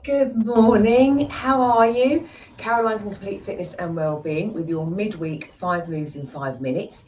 Good morning, how are you? Caroline from Complete Fitness and Wellbeing with your midweek 5 moves in 5 minutes.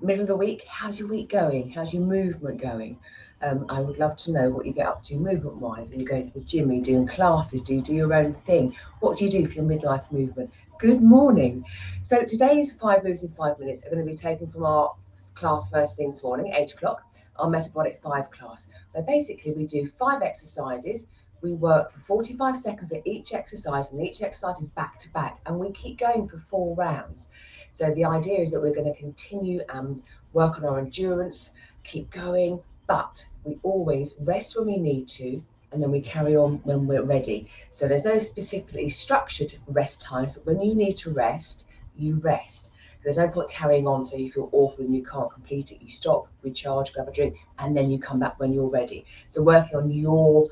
Middle of the week, how's your week going? How's your movement going? I would love to know what you get up to movement-wise. Are you going to the gym? Are you doing classes? Do you do your own thing? What do you do for your midlife movement? Good morning. So today's 5 moves in 5 minutes are going to be taken from our class first thing this morning, 8 o'clock, our Metabolic 5 class, where basically we do 5 exercises. We work for 45 seconds for each exercise, and each exercise is back to back, and we keep going for 4 rounds. So the idea is that we're going to continue and work on our endurance, keep going, but we always rest when we need to, and then we carry on when we're ready. So there's no specifically structured rest times. When you need to rest, you rest. There's no point carrying on so you feel awful and you can't complete it. You stop, recharge, grab a drink, and then you come back when you're ready. So working on your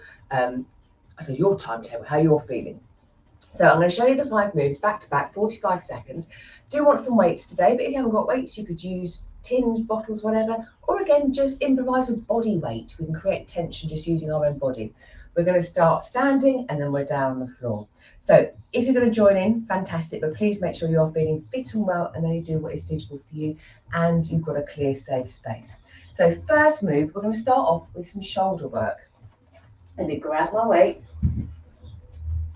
timetable, how you're feeling. So I'm going to show you the 5 moves back to back, 45 seconds. Do want some weights today, but if you haven't got weights, you could use tins, bottles, whatever, or again, just improvise with body weight. We can create tension just using our own body. We're going to start standing and then we're down on the floor. So if you're going to join in, fantastic, but please make sure you're feeling fit and well and then you do what is suitable for you and you've got a clear, safe space. So first move, we're going to start off with some shoulder work. Let me grab my weights,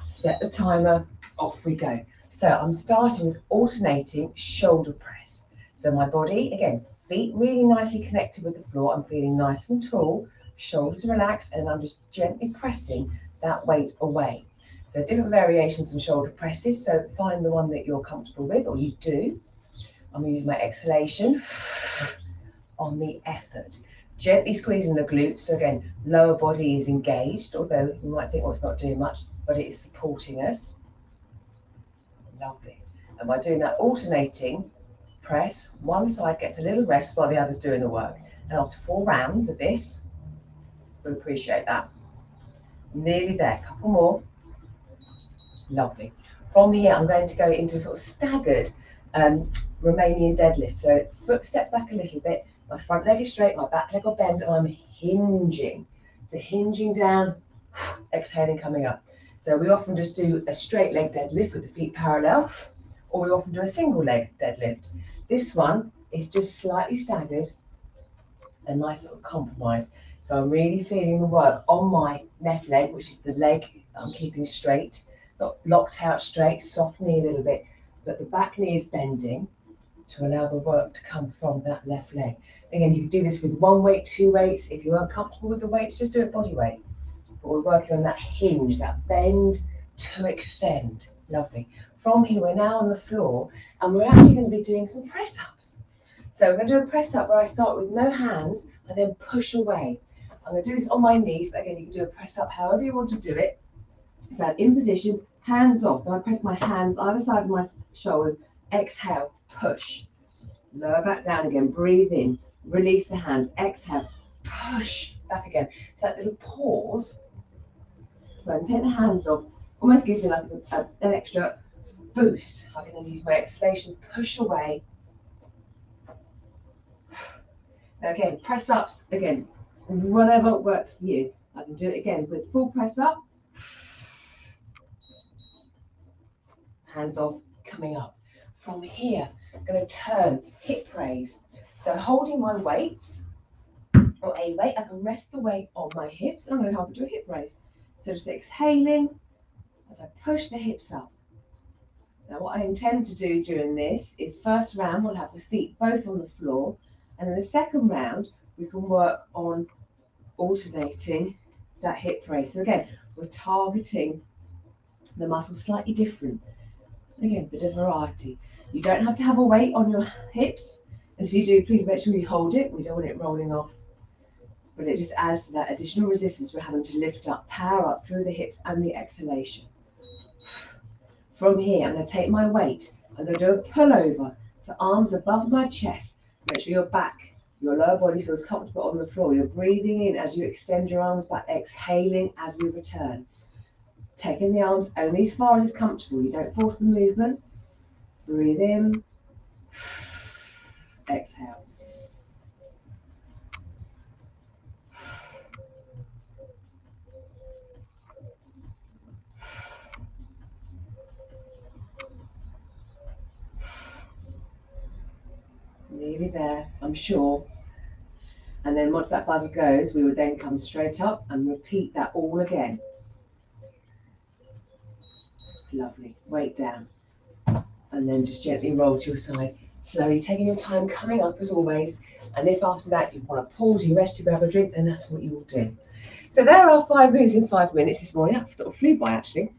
set the timer, off we go. So I'm starting with alternating shoulder press. So my body, again, feet really nicely connected with the floor. I'm feeling nice and tall, shoulders relaxed, and I'm just gently pressing that weight away. So different variations of shoulder presses. So find the one that you're comfortable with, or you do. I'm using my exhalation on the effort. Gently squeezing the glutes, so again, lower body is engaged, although you might think, oh, it's not doing much, but it is supporting us. Lovely. And by doing that alternating press, one side gets a little rest while the other's doing the work. And after 4 rounds of this, we'll appreciate that. Nearly there, couple more. Lovely. From here, I'm going to go into a sort of staggered Romanian deadlift. So foot steps back a little bit, my front leg is straight, my back leg will bend, and I'm hinging. So hinging down, exhaling, coming up. So we often just do a straight leg deadlift with the feet parallel, or we often do a single leg deadlift. This one is just slightly staggered, a nice sort of compromise. So I'm really feeling the work on my left leg, which is the leg I'm keeping straight, not locked out straight, soft knee a little bit, but the back knee is bending to allow the work to come from that left leg. Again, you can do this with 1 weight, 2 weights. If you aren't comfortable with the weights, just do it body weight. But we're working on that hinge, that bend to extend. Lovely. From here, we're now on the floor, and we're actually going to be doing some press-ups. So we're going to do a press-up where I start with no hands and then push away. I'm going to do this on my knees, but again, you can do a press-up however you want to do it. So I'm in position, hands off. And I press my hands either side of my shoulders. Exhale, push. Lower back down again. Breathe in. Release the hands. Exhale, push. Back again. So that little pause. When I take the hands off, almost gives me like an extra boost. I can then use my exhalation, push away. Now again, press ups, again, whatever works for you. I can do it again with full press up. Hands off, coming up. From here, I'm going to turn hip raise. So holding my weights, or a weight, I can rest the weight on my hips, and I'm going to help do a hip raise. So just exhaling as I push the hips up. Now what I intend to do during this is first round, we'll have the feet both on the floor, and in the second round, we can work on alternating that hip raise. So again, we're targeting the muscle slightly different. Again, a bit of variety. You don't have to have a weight on your hips, and if you do, please make sure you hold it. We don't want it rolling off, but it just adds to that additional resistance we're having to lift up, power up through the hips and the exhalation. From here, I'm going to take my weight. I'm going to do a pullover, so arms above my chest. Make sure your back, your lower body feels comfortable on the floor. You're breathing in as you extend your arms back, exhaling as we return. Taking the arms only as far as is comfortable. You don't force the movement. Breathe in. Exhale. nearly there, I'm sure. And then once that buzzer goes, we would then come straight up and repeat that all again. Lovely. Weight down. And then just gently roll to your side. Slowly taking your time coming up as always. And if after that you want to pause, you rest, you grab a drink, then that's what you will do. So there are 5 moves in 5 minutes this morning. That sort of flew by actually.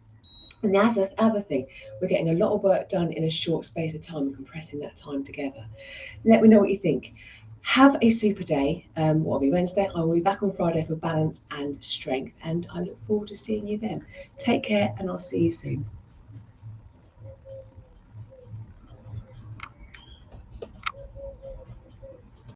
And that's the other thing. We're getting a lot of work done in a short space of time and compressing that time together. Let me know what you think. Have a super day. What will be Wednesday? I will be back on Friday for balance and strength. And I look forward to seeing you then. Take care and I'll see you soon.